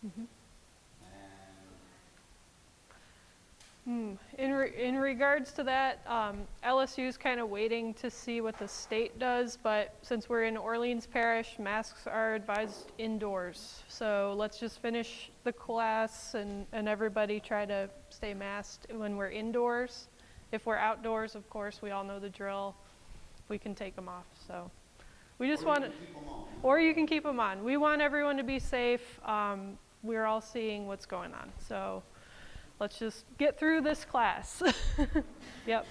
Mm-hmm. And in regards to that, LSU is kind of waiting to see what the state does, but since we're in Orleans Parish, masks are advised indoors. So let's just finish the class and everybody try to stay masked when we're indoors. If we're outdoors, of course, we all know the drill. We can take them off. So we just want to, or you can keep them on. We want everyone to be safe. We're all seeing what's going on. So let's just get through this class. Yep.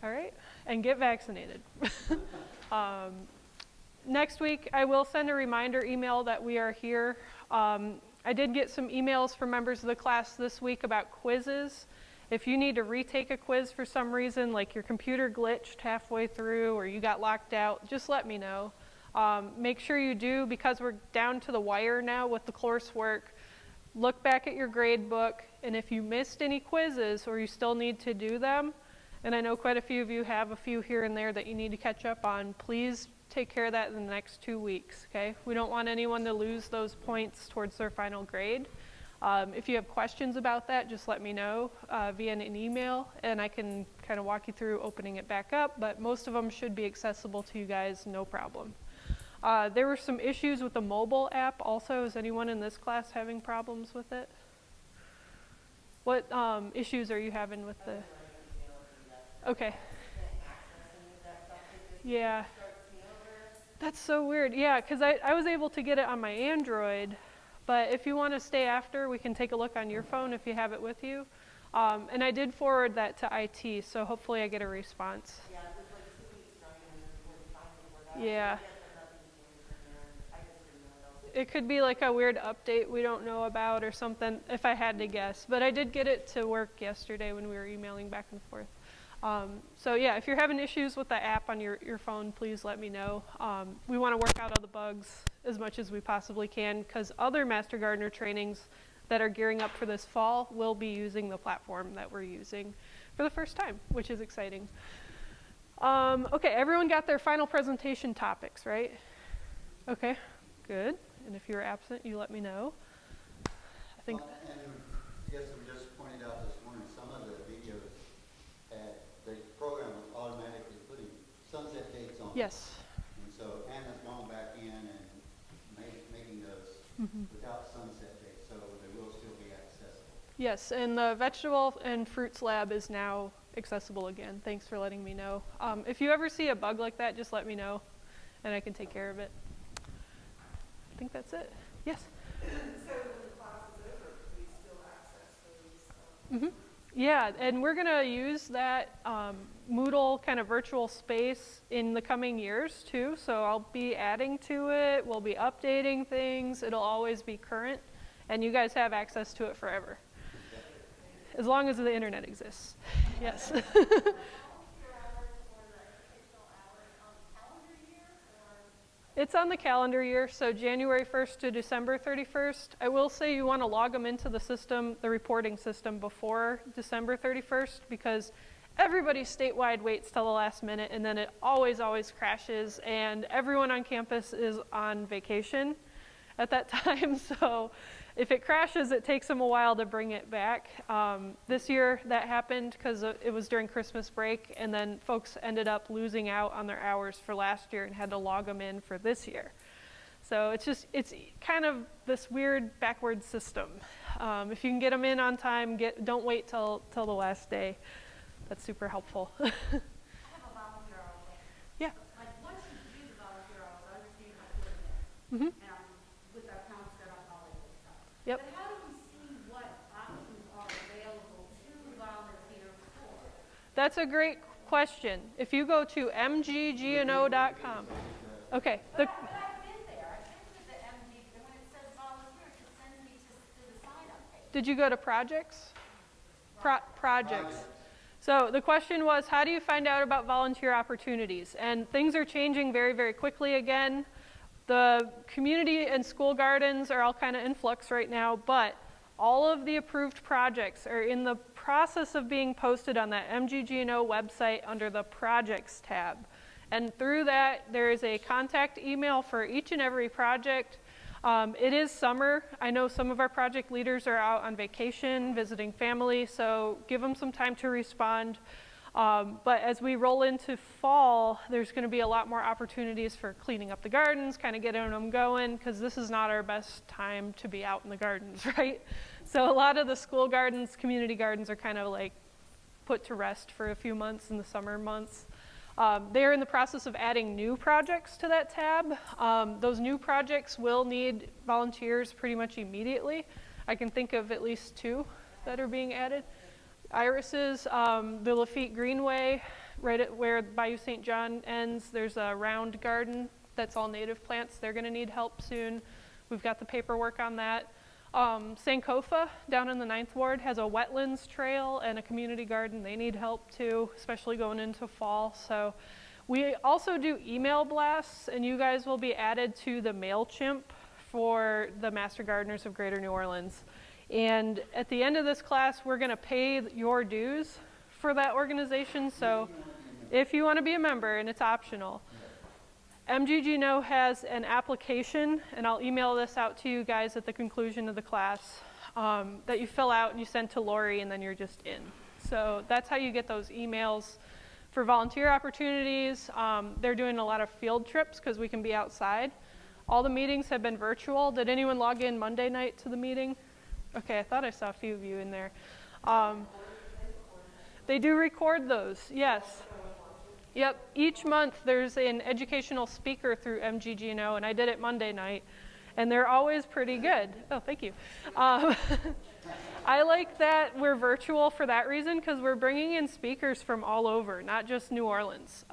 All right, and get vaccinated. Next week, I will send a reminder email that we are here. I did get some emails from members of the class this week about quizzes. If you need to retake a quiz for some reason, like your computer glitched halfway through or you got locked out, just let me know. Make sure you do, because we're down to the wire now with the coursework. Look back at your grade book, and if you missed any quizzes or you still need to do them, and I know quite a few of you have a few here and there that you need to catch up on, please take care of that in the next 2 weeks, okay? We don't want anyone to lose those points towards their final grade. If you have questions about that, just let me know via an email, and I can kind of walk you through opening it back up, but most of them should be accessible to you guys, no problem. There were some issues with the mobile app also. Is anyone in this class having problems with it? What issues are you having with the... Okay. Yeah. That's so weird. Yeah, because I was able to get it on my Android, but if you want to stay after, we can take a look on your phone if you have it with you. And I did forward that to IT, so hopefully I get a response. Yeah, it was like 2 weeks running and then we finally were Yeah. I It could be like a weird update we don't know about or something, if I had to guess. But I did get it to work yesterday when we were emailing back and forth. So yeah, if you're having issues with the app on your phone, please let me know. We want to work out all the bugs as much as we possibly can, because other Master Gardener trainings that are gearing up for this fall will be using the platform that we're using for the first time, which is exciting. Okay, everyone got their final presentation topics, right? Okay, good. And if you're absent, you let me know. I think. And yes, we just pointed out this morning, some of the videos, the program was automatically putting sunset dates on. Yes. And so Anna's gone back in and making those without sunset dates, so they will still be accessible. Yes, and the vegetable and fruits lab is now accessible again. Thanks for letting me know. If you ever see a bug like that, just let me know, and I can take care of it. I think that's it. Yes? So when the class is over, we still access those? Yeah, and we're going to use that Moodle kind of virtual space in the coming years too, so I'll be adding to it, we'll be updating things, it'll always be current, and you guys have access to it forever. As long as the internet exists. Yes. It's on the calendar year, so January 1st to December 31st. I will say you want to log them into the system, the reporting system, before December 31st, because everybody statewide waits till the last minute, and then it always crashes, and everyone on campus is on vacation at that time. So if it crashes, it takes them a while to bring it back. This year that happened because it was during Christmas break, and then folks ended up losing out on their hours for last year and had to log them in for this year. So it's kind of this weird backward system. If you can get them in on time, don't wait till the last day. That's super helpful. I have a volunteer hour. Yeah. Like once you do the volunteer hours, I understand how to do it. And with our accounts set up, all that good stuff. Yep. But how do we see what options are available to volunteer for? That's a great question. If you go to mggno.com. Okay. But I've been there. I've been to the MD, and when it says volunteer, it sends me to the sign-up page. Did you go to projects? Projects. So the question was, how do you find out about volunteer opportunities? And things are changing very, very quickly again. The community and school gardens are all kind of in flux right now, but all of the approved projects are in the process of being posted on that MGGNO website under the projects tab. And through that, there is a contact email for each and every project. It is summer. I know some of our project leaders are out on vacation, visiting family, so give them some time to respond. But as we roll into fall, there's going to be a lot more opportunities for cleaning up the gardens, kind of getting them going, because this is not our best time to be out in the gardens, right? So a lot of the school gardens, community gardens are kind of like put to rest for a few months in the summer months. They're in the process of adding new projects to that tab. Those new projects will need volunteers pretty much immediately. I can think of at least 2 that are being added. Irises, the Lafitte Greenway, right at where Bayou St. John ends, there's a round garden that's all native plants. They're going to need help soon. We've got the paperwork on that. Sankofa down in the 9th Ward has a wetlands trail and a community garden. They need help too, especially going into fall. So we also do email blasts, and you guys will be added to the MailChimp for the Master Gardeners of Greater New Orleans. And at the end of this class, we're going to pay your dues for that organization. So if you want to be a member, and it's optional, MGGNO has an application, and I'll email this out to you guys at the conclusion of the class, that you fill out and you send to Lori, and then you're just in. So that's how you get those emails for volunteer opportunities. They're doing a lot of field trips because we can be outside. All the meetings have been virtual. Did anyone log in Monday night to the meeting? Okay, I thought I saw a few of you in there. They do record those, yes. Yep, each month there's an educational speaker through MGGNO, and I did it Monday night, and they're always pretty good. Oh, thank you. I like that we're virtual for that reason, because we're bringing in speakers from all over, not just New Orleans.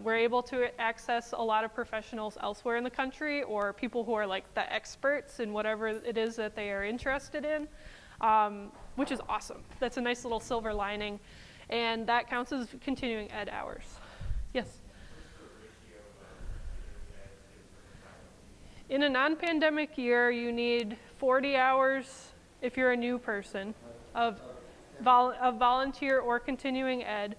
We're able to access a lot of professionals elsewhere in the country, or people who are like the experts in whatever it is that they are interested in, which is awesome. That's a nice little silver lining, and that counts as continuing ed hours. Yes? In a non-pandemic year, you need 40 hours, if you're a new person, of volunteer or continuing ed.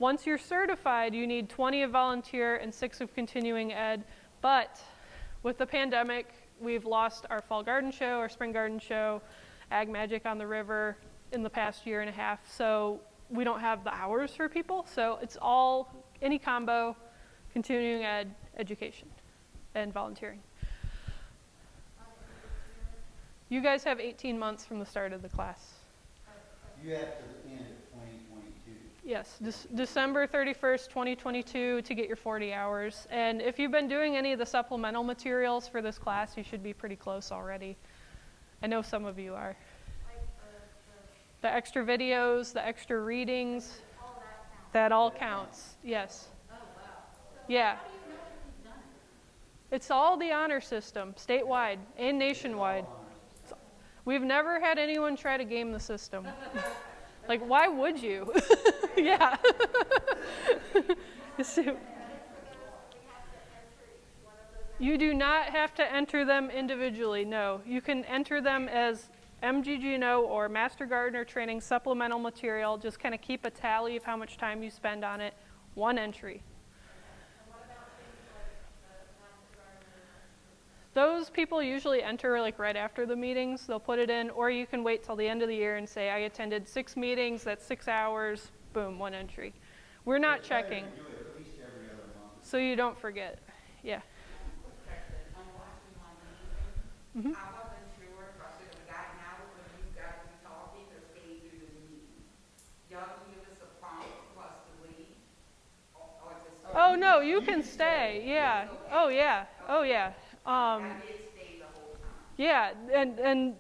Once you're certified, you need 20 of volunteer and 6 of continuing ed. But with the pandemic, we've lost our fall garden show, our spring garden show, Ag Magic on the River in the past year and a half. So we don't have the hours for people. So it's all any combo, continuing ed, education, and volunteering. You guys have 18 months from the start of the class. You have to the end of 2022. Yes, December 31st, 2022 to get your 40 hours. And if you've been doing any of the supplemental materials for this class, you should be pretty close already. I know some of you are. The extra videos, the extra readings, that all counts, yes. Oh, wow. Yeah. How do you know if you've done it? It's all the honor system, statewide and nationwide. We've never had anyone try to game the system. Like, why would you? Yeah. You do not have to enter them individually, no. You can enter them as MGGNO or Master Gardener Training supplemental material. Just kind of keep a tally of how much time you spend on it. One entry. Those people usually enter like right after the meetings. They'll put it in, or you can wait till the end of the year and say, I attended 6 meetings, that's 6 hours, boom, 1 entry. We're not checking, Do it at least every other month. so you don't forget. Yeah. I'm watching my Mhm. meeting. I wasn't sure if I should have gotten out when you guys were talking or stayed through the meeting. Y'all can give us a prompt for us to leave or just. Oh, no, you can stay, yeah. Oh, yeah, oh, yeah. I did stay the whole time. Yeah, and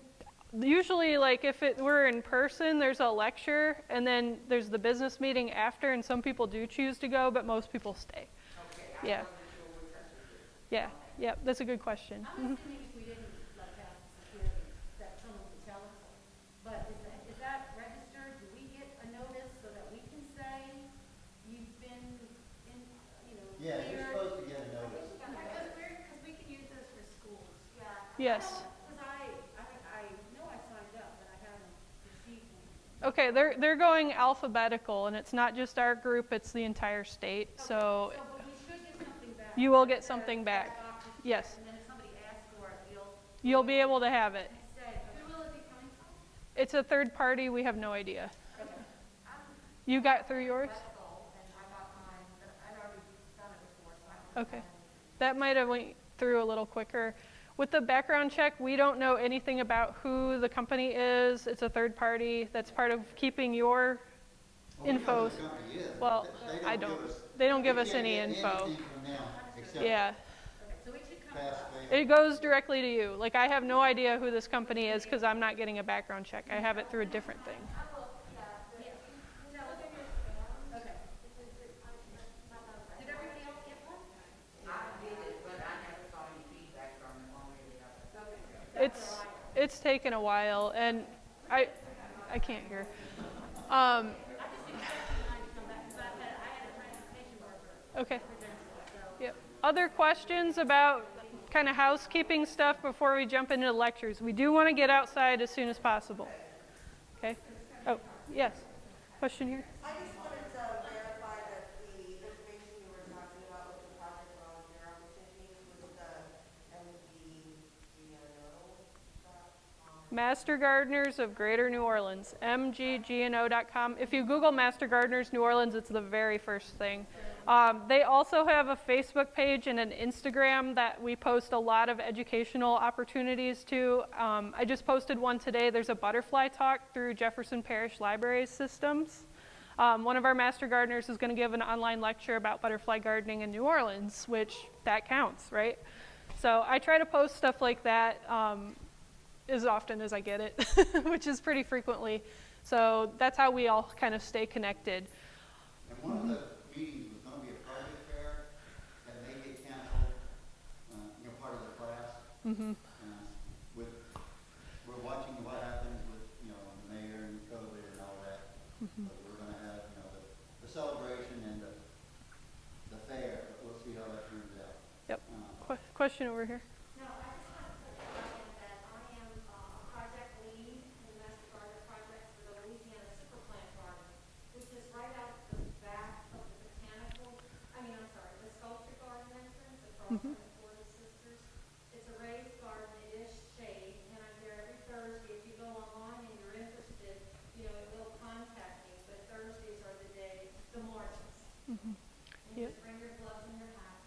usually, like, if it were in person, there's a lecture, and then there's the business meeting after, and some people do choose to go, but most people stay. Okay, Yeah. I wasn't sure which I should do. Yeah, yeah, that's a good question. I'm assuming if we didn't like have security, that someone would tell us. But is that registered? Do we get a notice so that we can say you've been in, you know, Yeah, you're cleared? supposed to get a notice. Because we can use this for schools. Yeah. Yes. Because I know I signed up, but I haven't received one. Okay, they're going alphabetical, and it's not just our group, it's the entire state, so So, but we should get something back. you will get something back. That box is checked, Yes. And then if somebody asks for it, we'll You'll be able to have it. Say, who will it be coming from? It's a third party, we have no idea. You got through yours? Westall, and I got mine, but I'd already done it before, so I don't. Okay. That might have went through a little quicker. With the background check, we don't know anything about who the company is. It's a third party. That's part of keeping your Well, we know info. who the company is, but Well, they I give don't. us- They don't give we us can't any get info. anything from them except Yeah. Okay, so it should come past from us. fail. It goes directly to you. Like, I have no idea who this company is because I'm not getting a background check. I have it through a different thing. Okay. Did everybody else get one? I did it, but I never saw any feedback from it one way or the other. It's taken a while, and I can't hear. I just expected mine to come back, because I had a transportation worker Okay. present it, so. Yep. Other questions about kind of housekeeping stuff before we jump into the lectures? We do want to get outside as soon as possible. Okay? Oh, yes. Question here? I just wanted to verify that the information you were talking about with the project volunteer opportunities was the MGGNO. Master Gardeners of Greater New Orleans, mggno.com. If you Google Master Gardeners New Orleans, it's the very first thing. They also have a Facebook page and an Instagram that we post a lot of educational opportunities to. I just posted one today. There's a butterfly talk through Jefferson Parish Library Systems. One of our Master Gardeners is going to give an online lecture about butterfly gardening in New Orleans, which that counts, right? So I try to post stuff like that as often as I get it, which is pretty frequently. So that's how we all kind of stay connected. And one of the meetings was gonna be a project fair that may get canceled, part of the class. Mm-hmm. We're watching what happens with, the mayor and COVID and all that. But we're gonna have, the celebration and the fair, but we'll see how that turns out. Yep. Question over here. No, I just want to put a comment that I am a project lead in the Master Garden Project for the Louisiana Super Plant Garden, which is right out the back of the the sculpture garden entrance across from the Florida Sisters. It's a raised garden, it is shade, and I'm there every Thursday. If you go online and you're interested, it will contact me, but Thursdays are the mornings. And Yep. just bring your gloves and your hat.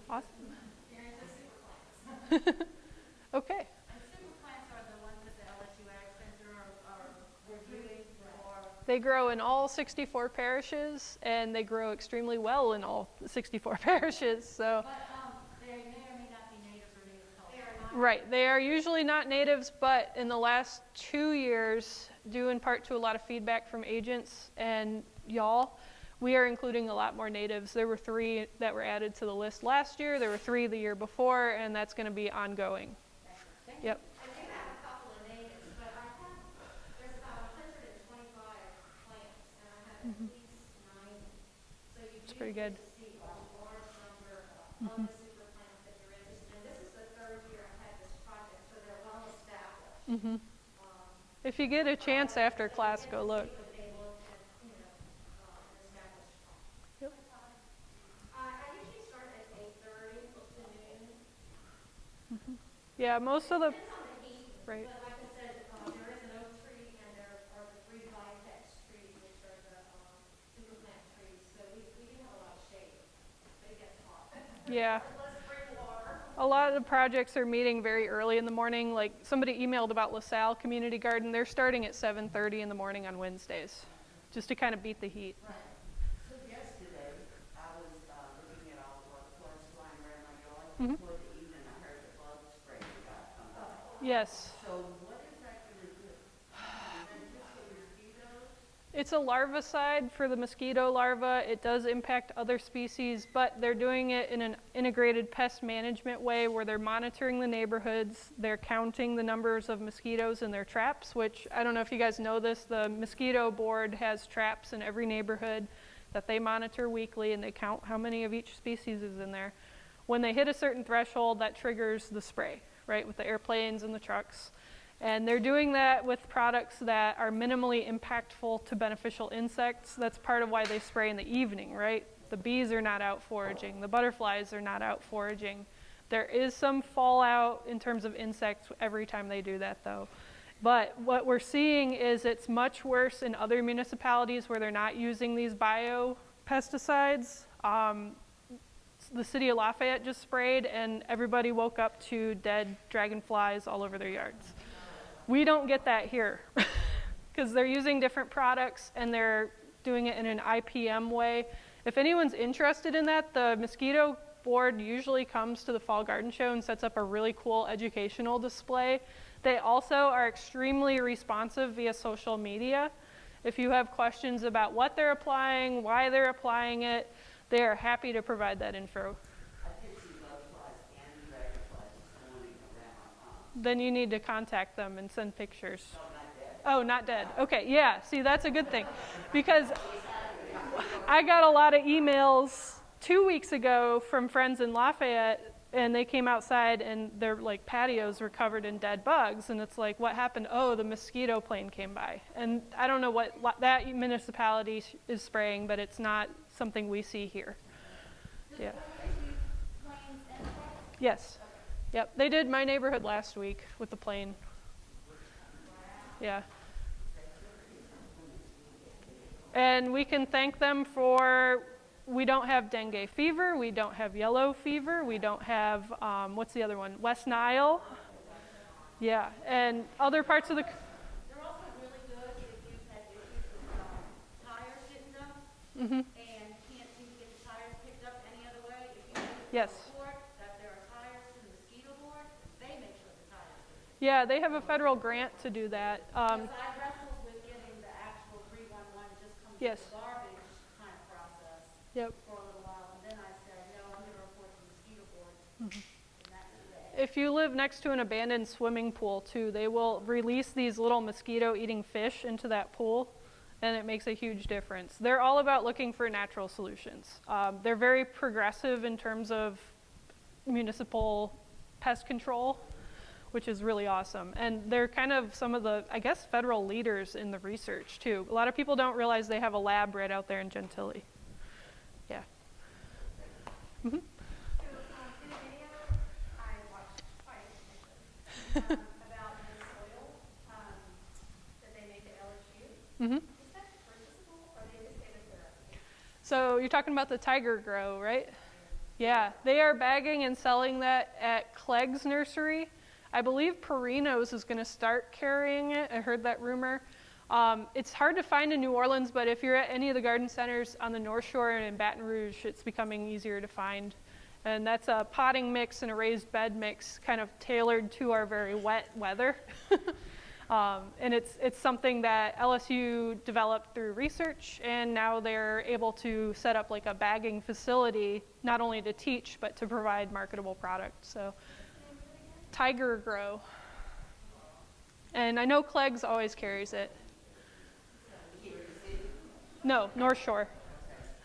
Awesome. You're into super plants. Okay. And super plants are the ones that the LSU Ag Center are reviewing for. They grow in all 64 parishes, and they grow extremely well in all 64 parishes. So, But they may or may not be natives or native culture. They are not. right, they are usually not natives, but in the last 2 years, due in part to a lot of feedback from agents and y'all, we are including a lot more natives. There were 3 that were added to the list last year. There were 3 the year before, and that's going to be ongoing. Yep. I do have a couple of natives, but there's about 125 plants, and I have at least 90. So you do pretty get good. to see a large number of the super plants that you're interested in. This is the 3rd year I've had this project, so they're well established. If you get a chance after class, go look. But they look at, an established farm. Yep. I usually start at 8:30 to noon. Yeah, most of the, Depends on the heat. right. But like I said, there is an oak tree and there are the 3 vitex trees, which are the super plant trees. So we do have a lot of shade, but it gets hot. Yeah. Let's bring water. A lot of the projects are meeting very early in the morning. Like somebody emailed about LaSalle Community Garden. They're starting at 7:30 in the morning on Wednesdays, just to kind of beat the heat. So yesterday, I was looking at all the butterflies flying around my yard. Mhm. Toward the evening, I heard the bug spray got come out. Yes. So what is that going to do? Is that just for mosquitoes? It's a larvicide for the mosquito larva. It does impact other species, but they're doing it in an integrated pest management way where they're monitoring the neighborhoods. They're counting the numbers of mosquitoes in their traps, which I don't know if you guys know this. The mosquito board has traps in every neighborhood that they monitor weekly, and they count how many of each species is in there. When they hit a certain threshold, that triggers the spray, right, with the airplanes and the trucks. And they're doing that with products that are minimally impactful to beneficial insects. That's part of why they spray in the evening, right? The bees are not out foraging. The butterflies are not out foraging. There is some fallout in terms of insects every time they do that, though. But what we're seeing is it's much worse in other municipalities where they're not using these biopesticides. The city of Lafayette just sprayed, and everybody woke up to dead dragonflies all over their yards. We don't get that here because they're using different products and they're doing it in an IPM way. If anyone's interested in that, the mosquito board usually comes to the Fall Garden Show and sets up a really cool educational display. They also are extremely responsive via social media. If you have questions about what they're applying, why they're applying it, they are happy to provide that info. I did see butterflies and dragonflies this morning around, Then you need to contact them and send pictures. no, not dead. Oh, not dead. Okay, yeah, see, that's a good thing. Because I got a lot of emails 2 weeks ago from friends in Lafayette, and they came outside and their like patios were covered in dead bugs, and it's like, what happened? Oh, the mosquito plane came by. And I don't know what that municipality is spraying, but it's not something we see here. Yeah. Yes. Yep. They did my neighborhood last week with the plane. Yeah. And we can thank them for, we don't have dengue fever, we don't have yellow fever, we don't have, what's the other one? West Nile. Yeah. And other parts of the... They're also really good if you've had issues with tires getting dumped Mhm. and can't seem to get the tires picked up any other way. If you Yes. report that there are tires to the mosquito board, they make sure the tires are picked Yeah, they have a federal grant to do that. up. Because I wrestled with getting the actual 311 just comes with Yes. the garbage kind of process Yep. for a little while. And then I said, no, I'm going to report to the mosquito board. Mm-hmm. And that's it. If you live next to an abandoned swimming pool too, they will release these little mosquito-eating fish into that pool, and it makes a huge difference. They're all about looking for natural solutions. They're very progressive in terms of municipal pest control, which is really awesome. And they're kind of some of the, I guess, federal leaders in the research too. A lot of people don't realize they have a lab right out there in Gentilly. Yeah. Mm-hmm. So, in a video I watched twice, about the soil, that they make at LSU. Mm-hmm. Is that purchasable, or they just give it to us? So you're talking about the Tiger Grow, right? Yeah, they are bagging and selling that at Clegg's Nursery. I believe Perino's is going to start carrying it. I heard that rumor. It's hard to find in New Orleans, but if you're at any of the garden centers on the North Shore and in Baton Rouge, it's becoming easier to find. And that's a potting mix and a raised bed mix kind of tailored to our very wet weather. And it's something that LSU developed through research, and now they're able to set up like a bagging facility, not only to teach, but to provide marketable product. So, Tiger Grow. And I know Clegg's always carries it. No, North Shore.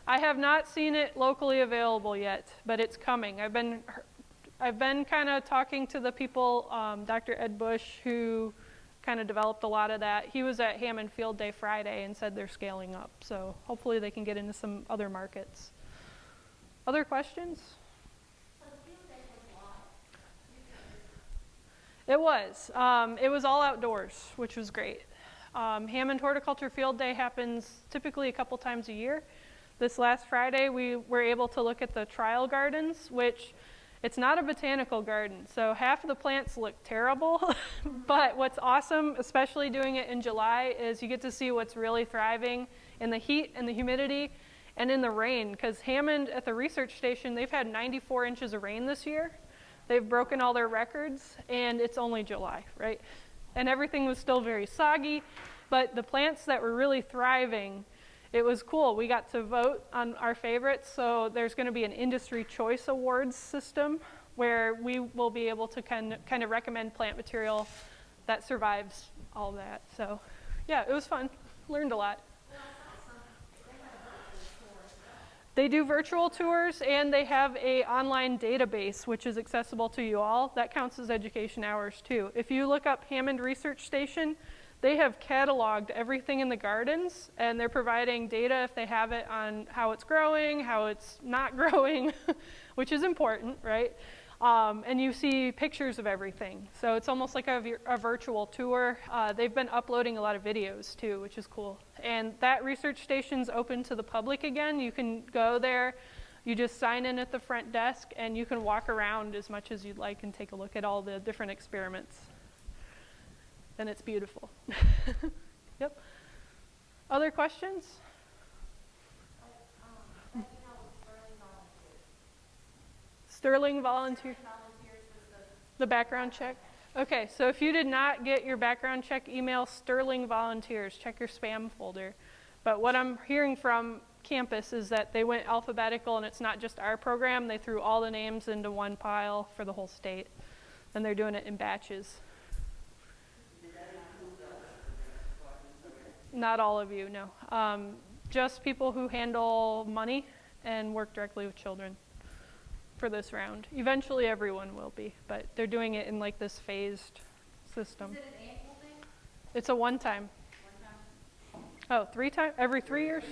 I have not seen it locally available yet, but it's coming. I've been kind of talking to the people, Dr. Ed Bush, who kind of developed a lot of that. He was at Hammond Field Day Friday and said they're scaling up. So hopefully they can get into some other markets. Other questions? It was. It was all outdoors, which was great. Hammond Horticulture Field Day happens typically a couple times a year. This last Friday, we were able to look at the trial gardens, which it's not a botanical garden, so half of the plants look terrible, but what's awesome, especially doing it in July, is you get to see what's really thriving in the heat and the humidity and in the rain, because Hammond at the research station, they've had 94 inches of rain this year. They've broken all their records, and it's only July, right? And everything was still very soggy, but the plants that were really thriving, it was cool. We got to vote on our favorites, so there's going to be an industry choice awards system where we will be able to kind of recommend plant material that survives all that. So, yeah, it was fun. Learned a lot. They do virtual tours, and they have an online database, which is accessible to you all. That counts as education hours, too. If you look up Hammond Research Station, they have cataloged everything in the gardens, and they're providing data if they have it on how it's growing, how it's not growing, which is important, right? And you see pictures of everything. So it's almost like a virtual tour. They've been uploading a lot of videos too, which is cool. And that research station's open to the public again. You can go there, you just sign in at the front desk, and you can walk around as much as you'd like and take a look at all the different experiments. And it's beautiful. Yep. Other questions? Sterling Volunteer. The background check? Okay, so if you did not get your background check email, Sterling Volunteers, check your spam folder. But what I'm hearing from campus is that they went alphabetical, and it's not just our program. They threw all the names into one pile for the whole state, and they're doing it in batches. Not all of you, no. Just people who handle money and work directly with children for this round. Eventually everyone will be, but they're doing it in like this phased system. Is it an annual thing? It's a one-time. Oh, 3 times? Every 3 years?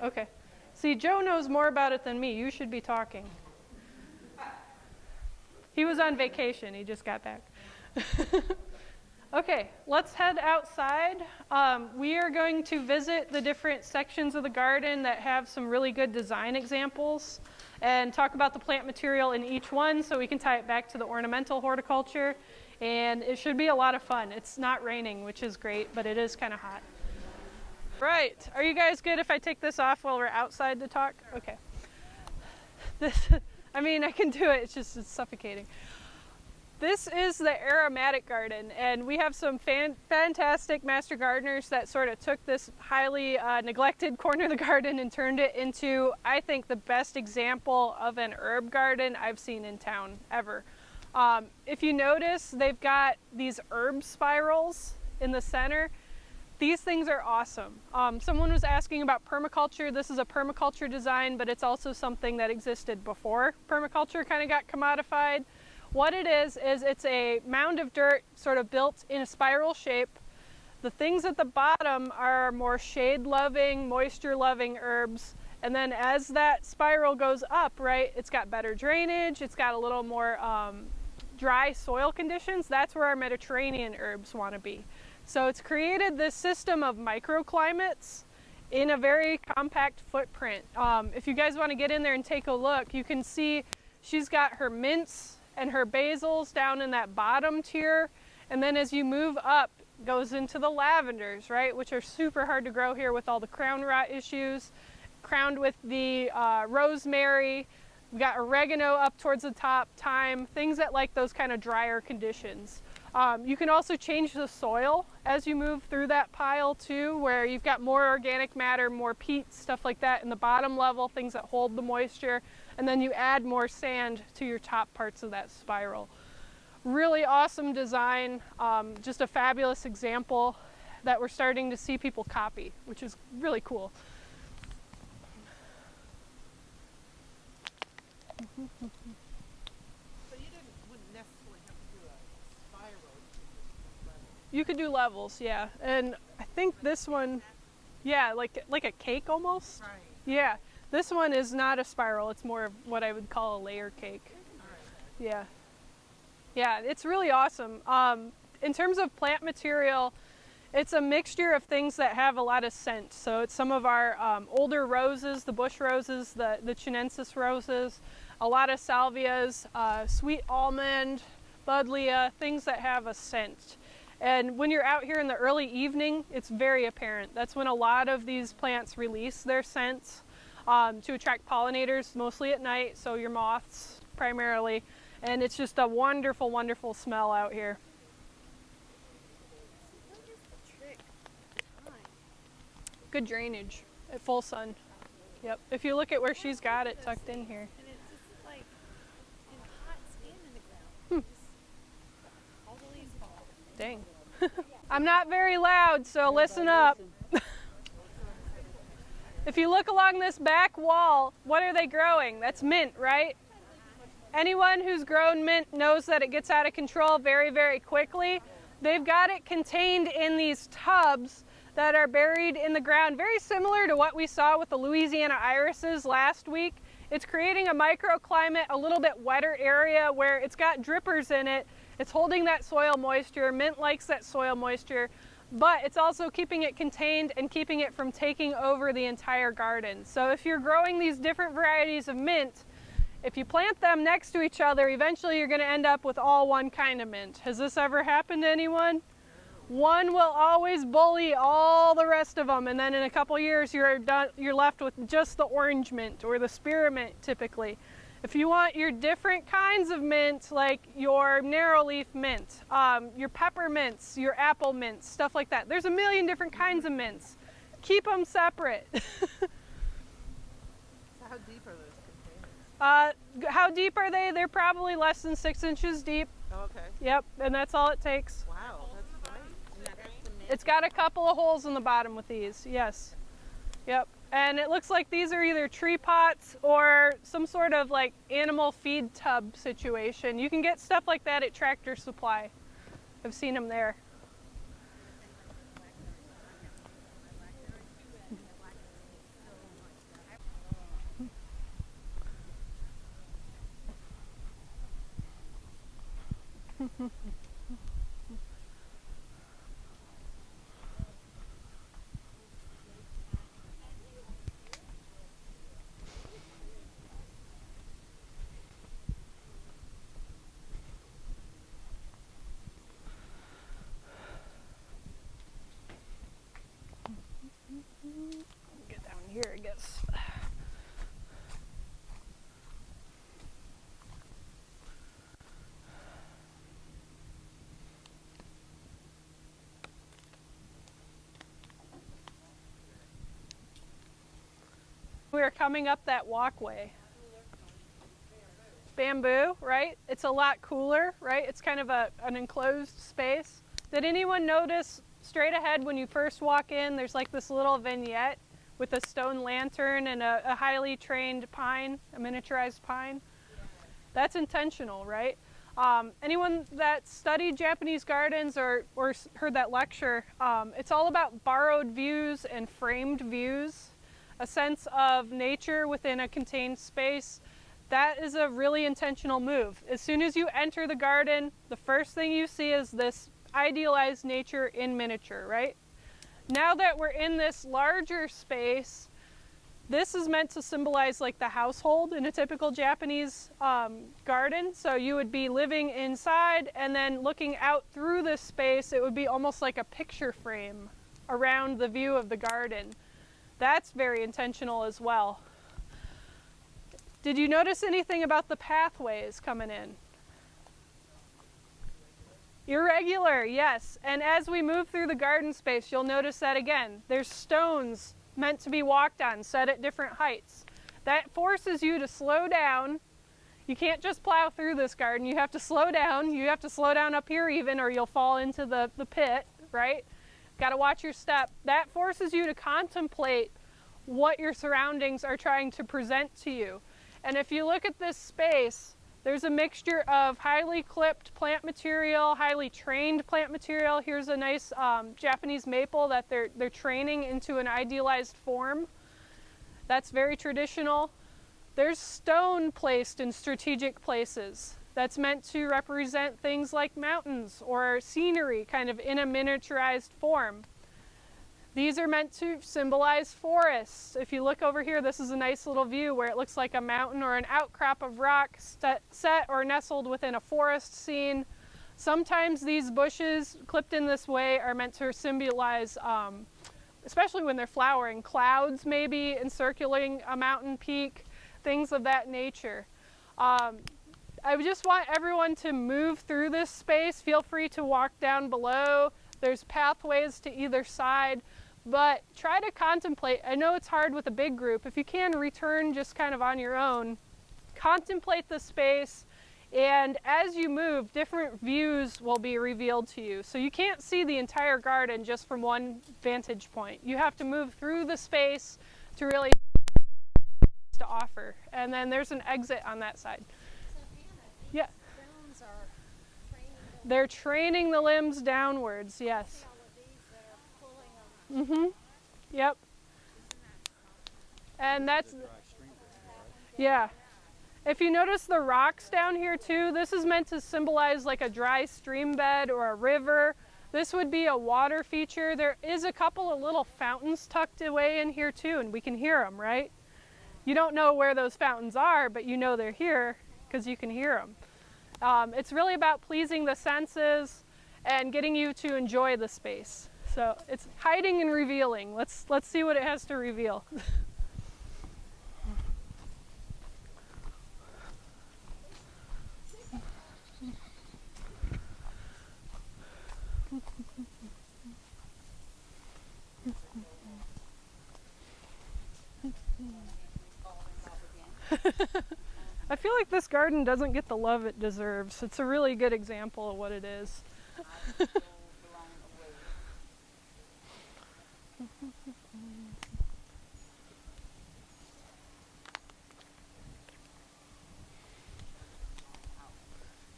Okay. See, Joe knows more about it than me. You should be talking. He was on vacation. He just got back. Okay, let's head outside. We are going to visit the different sections of the garden that have some really good design examples and talk about the plant material in each one so we can tie it back to the ornamental horticulture. And it should be a lot of fun. It's not raining, which is great, but it is kind of hot. Right, are you guys good if I take this off while we're outside to talk? Okay. I mean, I can do it, it's suffocating. This is the aromatic garden, and we have some fantastic master gardeners that sort of took this highly neglected corner of the garden and turned it into, I think, the best example of an herb garden I've seen in town ever. If you notice, they've got these herb spirals in the center. These things are awesome. Someone was asking about permaculture. This is a permaculture design, but it's also something that existed before permaculture kind of got commodified. What it is it's a mound of dirt sort of built in a spiral shape. The things at the bottom are more shade-loving, moisture-loving herbs. And then as that spiral goes up, right, it's got better drainage, it's got a little more dry soil conditions. That's where our Mediterranean herbs want to be. So it's created this system of microclimates in a very compact footprint. If you guys want to get in there and take a look, you can see she's got her mints and her basils down in that bottom tier. And then as you move up, goes into the lavenders, right, which are super hard to grow here with all the crown rot issues, crowned with the rosemary. We've got oregano up towards the top, thyme, things that like those kind of drier conditions. You can also change the soil as you move through that pile too, where you've got more organic matter, more peat, stuff like that in the bottom level, things that hold the moisture, and then you add more sand to your top parts of that spiral. Really awesome design, just a fabulous example that we're starting to see people copy, which is really cool. You could do levels, yeah. And I think this one, yeah, like a cake almost. Right. Yeah. This one is not a spiral. It's more of what I would call a layer cake. Right. Yeah. Yeah, it's really awesome. In terms of plant material, it's a mixture of things that have a lot of scent. So it's some of our older roses, the bush roses, the chinensis roses, a lot of salvias, sweet almond, buddleia, things that have a scent. And when you're out here in the early evening, it's very apparent. That's when a lot of these plants release their scents to attract pollinators, mostly at night, so your moths primarily. And it's just a wonderful, wonderful smell out here. What is the trick? Good drainage at full sun. Yep. If you look at where she's got it tucked in here. And it's just like in hot stand in the ground. Just all the leaves fall. Dang. I'm not very loud, so listen up. If you look along this back wall, what are they growing? That's mint, right? Anyone who's grown mint knows that it gets out of control very, very quickly. They've got it contained in these tubs that are buried in the ground, very similar to what we saw with the Louisiana irises last week. It's creating a microclimate, a little bit wetter area where it's got drippers in it. It's holding that soil moisture. Mint likes that soil moisture, but it's also keeping it contained and keeping it from taking over the entire garden. So if you're growing these different varieties of mint, if you plant them next to each other, eventually you're going to end up with all one kind of mint. Has this ever happened to anyone? One will always bully all the rest of them, and then in a couple years you're left with just the orange mint or the spearmint typically. If you want your different kinds of mint, like your narrow leaf mint, your peppermints, your apple mints, stuff like that, there's a million different kinds of mints. Keep them separate. So how deep are those containers? How deep are they? They're probably less than 6 inches deep. Oh, okay. Yep, and that's all it takes. Wow, that's great. And that's the mint. It's got a couple of holes in the bottom with these, yes. Yep, and it looks like these are either tree pots or some sort of like animal feed tub situation. You can get stuff like that at Tractor Supply. I've seen them there. Get down here, I guess. We are coming up that walkway. Bamboo, right? It's a lot cooler, right? It's kind of an enclosed space. Did anyone notice straight ahead when you first walk in, there's like this little vignette with a stone lantern and a highly trained pine, a miniaturized pine? That's intentional, right? Anyone that studied Japanese gardens or heard that lecture, it's all about borrowed views and framed views, a sense of nature within a contained space. That is a really intentional move. As soon as you enter the garden, the first thing you see is this idealized nature in miniature, right? Now that we're in this larger space, this is meant to symbolize like the household in a typical Japanese garden. So you would be living inside and then looking out through this space, it would be almost like a picture frame around the view of the garden. That's very intentional as well. Did you notice anything about the pathways coming in? Irregular, yes. And as we move through the garden space, you'll notice that again. There's stones meant to be walked on, set at different heights. That forces you to slow down. You can't just plow through this garden. You have to slow down. You have to slow down up here even, or you'll fall into the pit, right? Got to watch your step. That forces you to contemplate what your surroundings are trying to present to you. And if you look at this space, there's a mixture of highly clipped plant material, highly trained plant material. Here's a nice Japanese maple that they're training into an idealized form. That's very traditional. There's stone placed in strategic places. That's meant to represent things like mountains or scenery, kind of in a miniaturized form. These are meant to symbolize forests. If you look over here, this is a nice little view where it looks like a mountain or an outcrop of rock set or nestled within a forest scene. Sometimes these bushes clipped in this way are meant to symbolize, especially when they're flowering, clouds maybe encircling a mountain peak, things of that nature. I just want everyone to move through this space. Feel free to walk down below. There's pathways to either side. But try to contemplate. I know it's hard with a big group. If you can, return just kind of on your own. Contemplate the space, and as you move, different views will be revealed to you. So you can't see the entire garden just from one vantage point. You have to move through the space to really to offer. And then there's an exit on that side. So Hannah, these Yeah. stones are training the They're training the limbs downwards, yes. all of these that are pulling them. Mm-hmm. Yep. And that's, Yeah. If you notice the rocks down here too, this is meant to symbolize like a dry stream bed or a river. This would be a water feature. There is a couple of little fountains tucked away in here too, and we can hear them, right? You don't know where those fountains are, but you know they're here because you can hear them. It's really about pleasing the senses and getting you to enjoy the space. So it's hiding and revealing. Let's see what it has to reveal. I feel like this garden doesn't get the love it deserves. It's a really good example of what it is.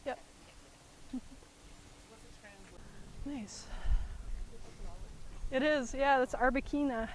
Yep. Nice. It is, yeah, that's Arbequina.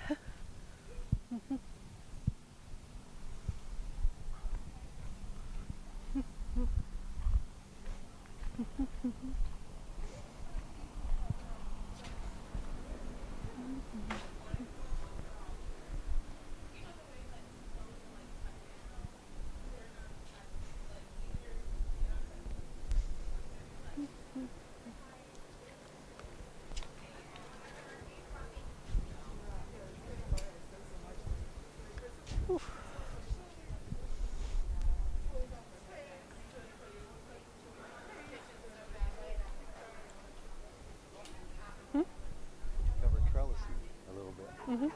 Cover trellising a little bit.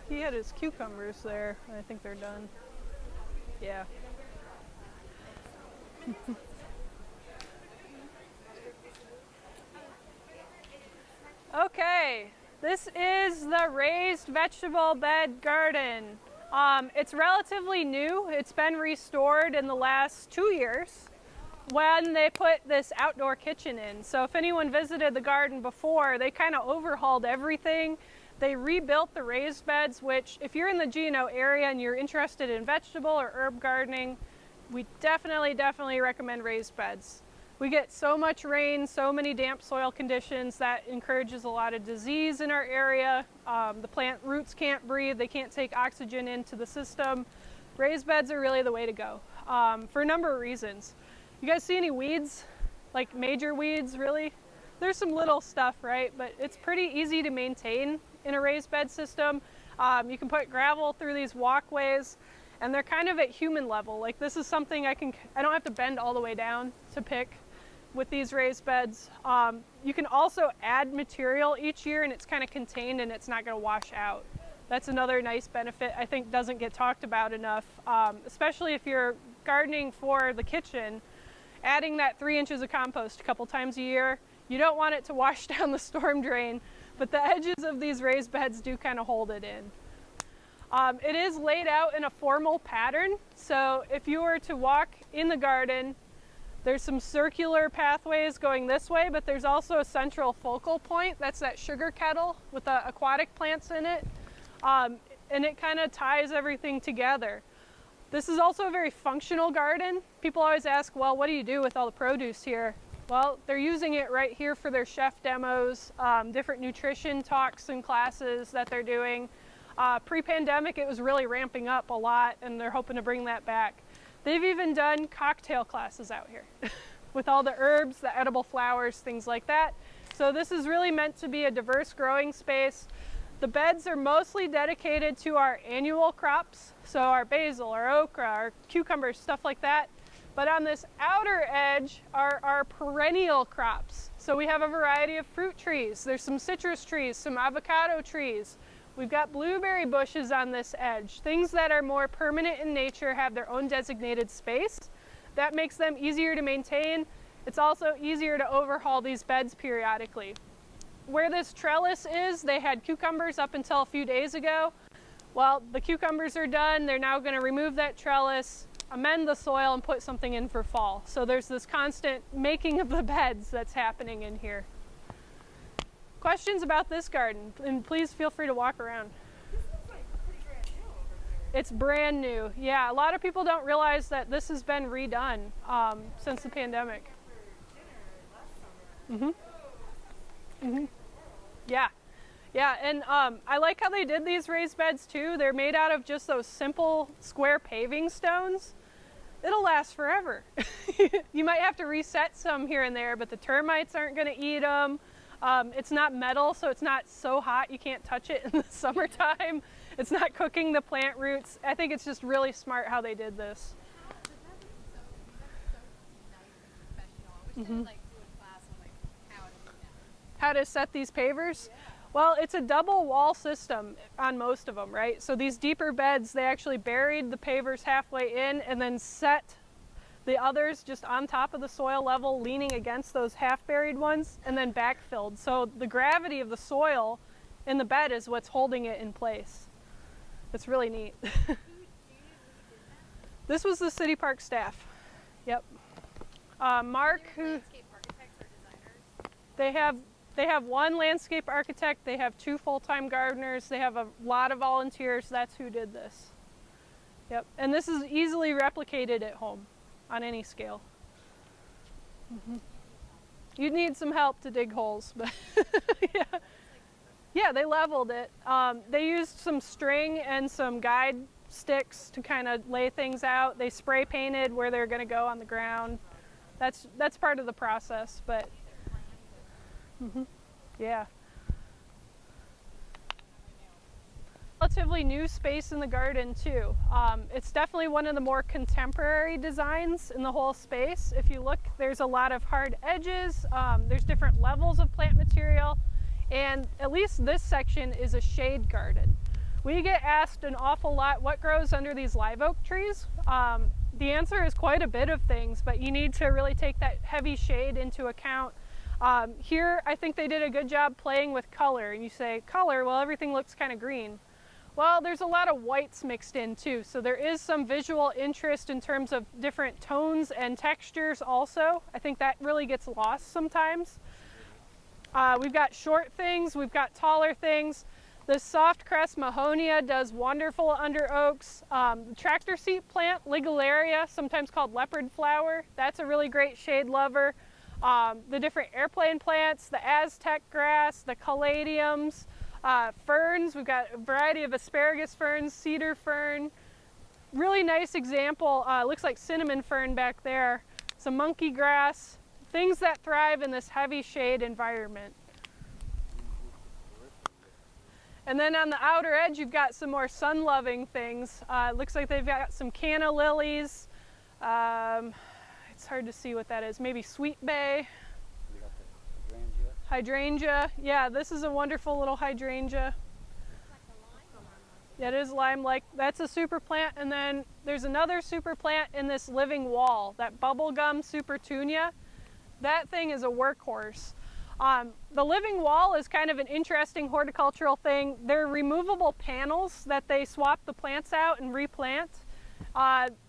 He had his cucumbers there. I think they're done. Yeah. Okay, this is the raised vegetable bed garden. It's relatively new. It's been restored in the last 2 years when they put this outdoor kitchen in. So if anyone visited the garden before, they kind of overhauled everything. They rebuilt the raised beds, which if you're in the G&O area and you're interested in vegetable or herb gardening, we definitely recommend raised beds. We get so much rain, so many damp soil conditions that encourages a lot of disease in our area. The plant roots can't breathe, they can't take oxygen into the system. Raised beds are really the way to go for a number of reasons. You guys see any weeds? Like major weeds, really? There's some little stuff, right? But it's pretty easy to maintain in a raised bed system. You can put gravel through these walkways, and they're kind of at human level. Like this is something I don't have to bend all the way down to pick with these raised beds. You can also add material each year, and it's kind of contained and it's not going to wash out. That's another nice benefit I think doesn't get talked about enough, especially if you're gardening for the kitchen. Adding that 3 inches of compost a couple times a year, you don't want it to wash down the storm drain, but the edges of these raised beds do kind of hold it in. It is laid out in a formal pattern, so if you were to walk in the garden, there's some circular pathways going this way, but there's also a central focal point. That's that sugar kettle with the aquatic plants in it, and it kind of ties everything together. This is also a very functional garden. People always ask, well, what do you do with all the produce here? Well, they're using it right here for their chef demos, different nutrition talks and classes that they're doing. Pre-pandemic, it was really ramping up a lot, and they're hoping to bring that back. They've even done cocktail classes out here with all the herbs, the edible flowers, things like that. So this is really meant to be a diverse growing space. The beds are mostly dedicated to our annual crops, so our basil, our okra, our cucumbers, stuff like that. But on this outer edge are our perennial crops. So we have a variety of fruit trees. There's some citrus trees, some avocado trees. We've got blueberry bushes on this edge. Things that are more permanent in nature have their own designated space. That makes them easier to maintain. It's also easier to overhaul these beds periodically. Where this trellis is, they had cucumbers up until a few days ago. Well, the cucumbers are done. They're now going to remove that trellis, amend the soil, and put something in for fall. So there's this constant making of the beds that's happening in here. Questions about this garden? And please feel free to walk around. This looks like a pretty grand deal over It's brand new. Yeah, a lot of people don't realize that this has been redone since the pandemic. Yeah. Yeah, and I like how they did these raised beds too. They're made out of just those simple square paving stones. It'll last forever. You might have to reset some here and there, but the termites aren't going to eat them. It's not metal, so it's not so hot you can't touch it in the summertime. It's not cooking the plant roots. I think it's just really smart how they did this. How to set these pavers? Well, it's a double wall system on most of them, right? So these deeper beds, they actually buried the pavers halfway in and then set the others just on top of the soil level, leaning against those half-buried ones, and then backfilled. So the gravity of the soil in the bed is what's holding it in place. It's really neat. This was the city park staff. Yep. Mark, who they have one landscape architect, they have 2 full-time gardeners, they have a lot of volunteers. That's who did this. Yep. And this is easily replicated at home on any scale. You'd need some help to dig holes, but yeah. Yeah, they leveled it. They used some string and some guide sticks to kind of lay things out. They spray painted where they're going to go on the ground. That's part of the process, but yeah. Relatively new space in the garden too. It's definitely one of the more contemporary designs in the whole space. If you look, there's a lot of hard edges. There's different levels of plant material. And at least this section is a shade garden. We get asked an awful lot, what grows under these live oak trees? The answer is quite a bit of things, but you need to really take that heavy shade into account. Here, I think they did a good job playing with color. And you say, color, well, everything looks kind of green. Well, there's a lot of whites mixed in too, so there is some visual interest in terms of different tones and textures also. I think that really gets lost sometimes. We've got short things, we've got taller things. The soft crest Mahonia does wonderful under oaks. The tractor seat plant, Ligularia, sometimes called leopard flower, that's a really great shade lover. The different airplane plants, the Aztec grass, the caladiums, ferns, we've got a variety of asparagus ferns, cedar fern. Really nice example, looks like cinnamon fern back there. Some monkey grass. Things that thrive in this heavy shade environment. And then on the outer edge, you've got some more sun-loving things. It looks like they've got some canna lilies. It's hard to see what that is. Maybe sweet bay. Hydrangea. Yeah, this is a wonderful little hydrangea. Yeah, it is lime-like. That's a super plant. And then there's another super plant in this living wall, that bubblegum supertunia. That thing is a workhorse. The living wall is kind of an interesting horticultural thing. They're removable panels that they swap the plants out and replant.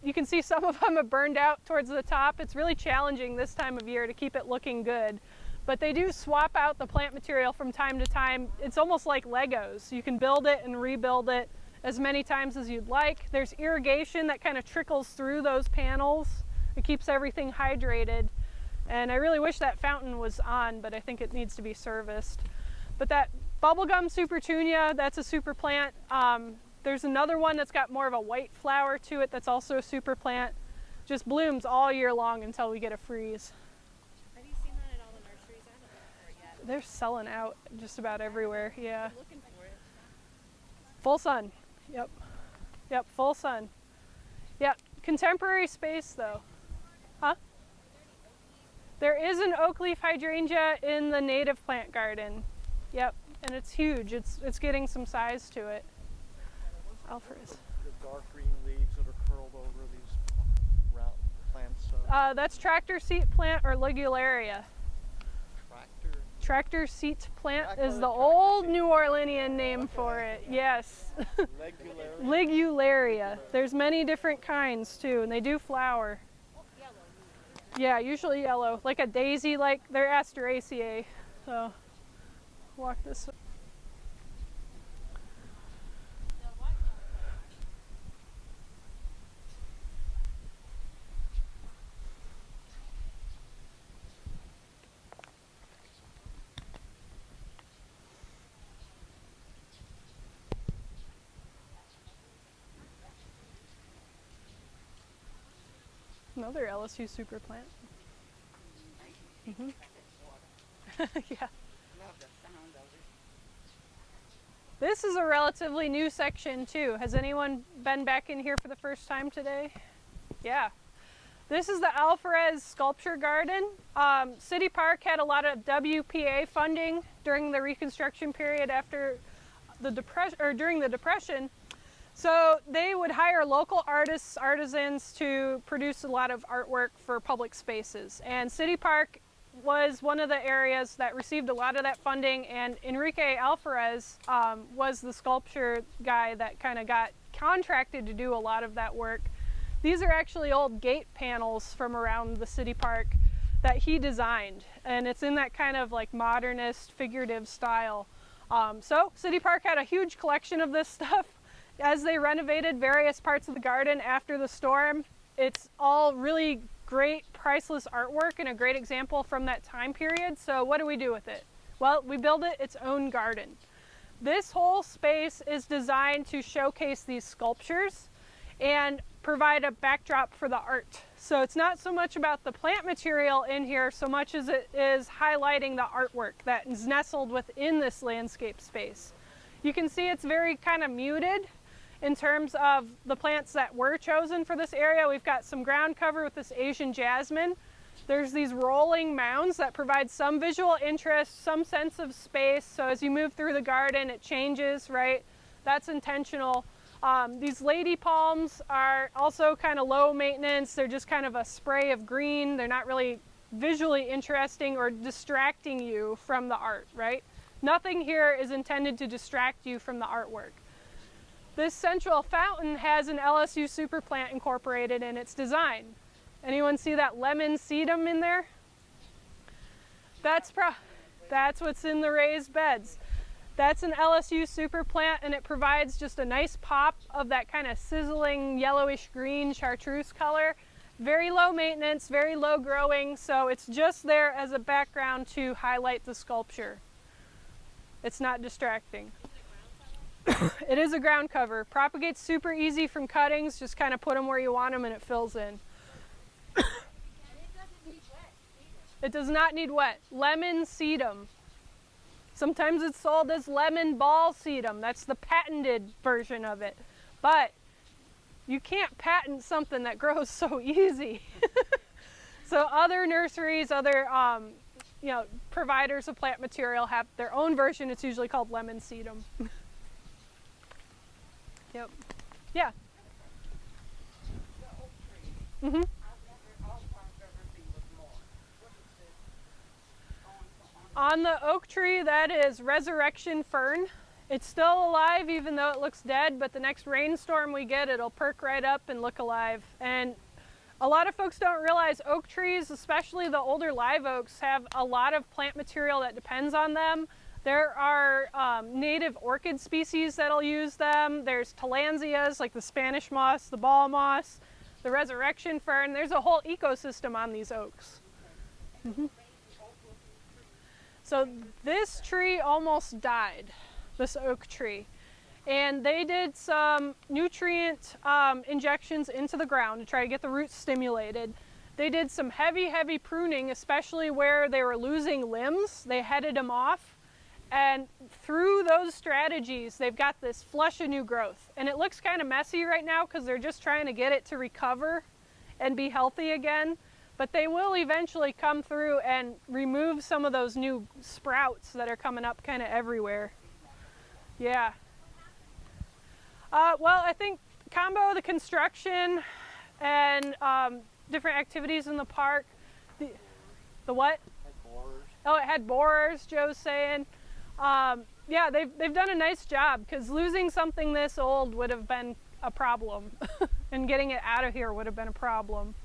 You can see some of them have burned out towards the top. It's really challenging this time of year to keep it looking good. But they do swap out the plant material from time to time. It's almost like Legos. You can build it and rebuild it as many times as you'd like. There's irrigation that kind of trickles through those panels. It keeps everything hydrated. And I really wish that fountain was on, but I think it needs to be serviced. But that bubblegum supertunia, that's a super plant. There's another one that's got more of a white flower to it that's also a super plant. Just blooms all year long until we get a freeze. Have you seen that at all the nurseries? I haven't looked for it yet. They're selling out just about everywhere, yeah. I'm looking for it. Full sun, yep. Yep, full sun. Yep, contemporary space though. Huh? There is an oak leaf hydrangea in the native plant garden. Yep, and it's huge. It's getting some size to it. Alfred. The dark green leaves that are curled over these round plants. That's tractor seat plant or Ligularia. Tractor. Tractor seat plant is the old New Orleanian name for it. Yes. Ligularia. Ligularia. There's many different kinds too, and they do flower. Yeah, usually yellow, like a daisy, like they're Asteraceae. So, walk this way. Another LSU super plant. Yeah. Love the sound of it. This is a relatively new section too. Has anyone been back in here for the first time today? Yeah. This is the Alvarez Sculpture Garden. City Park had a lot of WPA funding during the Reconstruction period after the Depression, or during the Depression. So they would hire local artists, artisans to produce a lot of artwork for public spaces. And City Park was one of the areas that received a lot of that funding, and Enrique Alvarez was the sculpture guy that kind of got contracted to do a lot of that work. These are actually old gate panels from around the city park that he designed, and it's in that kind of like modernist figurative style. So City Park had a huge collection of this stuff. As they renovated various parts of the garden after the storm, it's all really great, priceless artwork and a great example from that time period. So what do we do with it? Well, we build it its own garden. This whole space is designed to showcase these sculptures and provide a backdrop for the art. So it's not so much about the plant material in here so much as it is highlighting the artwork that is nestled within this landscape space. You can see it's very kind of muted in terms of the plants that were chosen for this area. We've got some ground cover with this Asian jasmine. There's these rolling mounds that provide some visual interest, some sense of space. So as you move through the garden, it changes, right? That's intentional. These lady palms are also kind of low maintenance. They're just kind of a spray of green. They're not really visually interesting or distracting you from the art, right? Nothing here is intended to distract you from the artwork. This central fountain has an LSU super plant incorporated in its design. Anyone see that lemon sedum in there? That's what's in the raised beds. That's an LSU super plant, and it provides just a nice pop of that kind of sizzling yellowish green chartreuse color. Very low maintenance, very low growing, so it's just there as a background to highlight the sculpture. It's not distracting. It is a ground cover. Propagates super easy from cuttings, just kind of put them where you want them and it fills in. It does not need wet. Lemon sedum. Sometimes it's sold as lemon ball sedum. That's the patented version of it. But you can't patent something that grows so easy. So other nurseries, other providers of plant material have their own version. It's usually called lemon sedum. Yep. Yeah. The oak tree. Mhm. I wondered all I've ever seen was more. What is this? On the oak tree, that is resurrection fern. It's still alive even though it looks dead, but the next rainstorm we get, it'll perk right up and look alive. And a lot of folks don't realize oak trees, especially the older live oaks, have a lot of plant material that depends on them. There are native orchid species that'll use them. There's tillandsias, like the Spanish moss, the ball moss, the resurrection fern. There's a whole ecosystem on these oaks. Mm-hmm. So this tree almost died, this oak tree. And they did some nutrient injections into the ground to try to get the roots stimulated. They did some heavy, heavy pruning, especially where they were losing limbs. They headed them off. And through those strategies, they've got this flush of new growth. And it looks kind of messy right now because they're just trying to get it to recover and be healthy again. But they will eventually come through and remove some of those new sprouts that are coming up kind of everywhere. Yeah. Well, I think combo the construction and different activities in the park. The what? Like borers. Oh, it had borers, Joe's saying. Yeah, they've done a nice job because losing something this old would have been a problem and getting it out of here would have been a problem.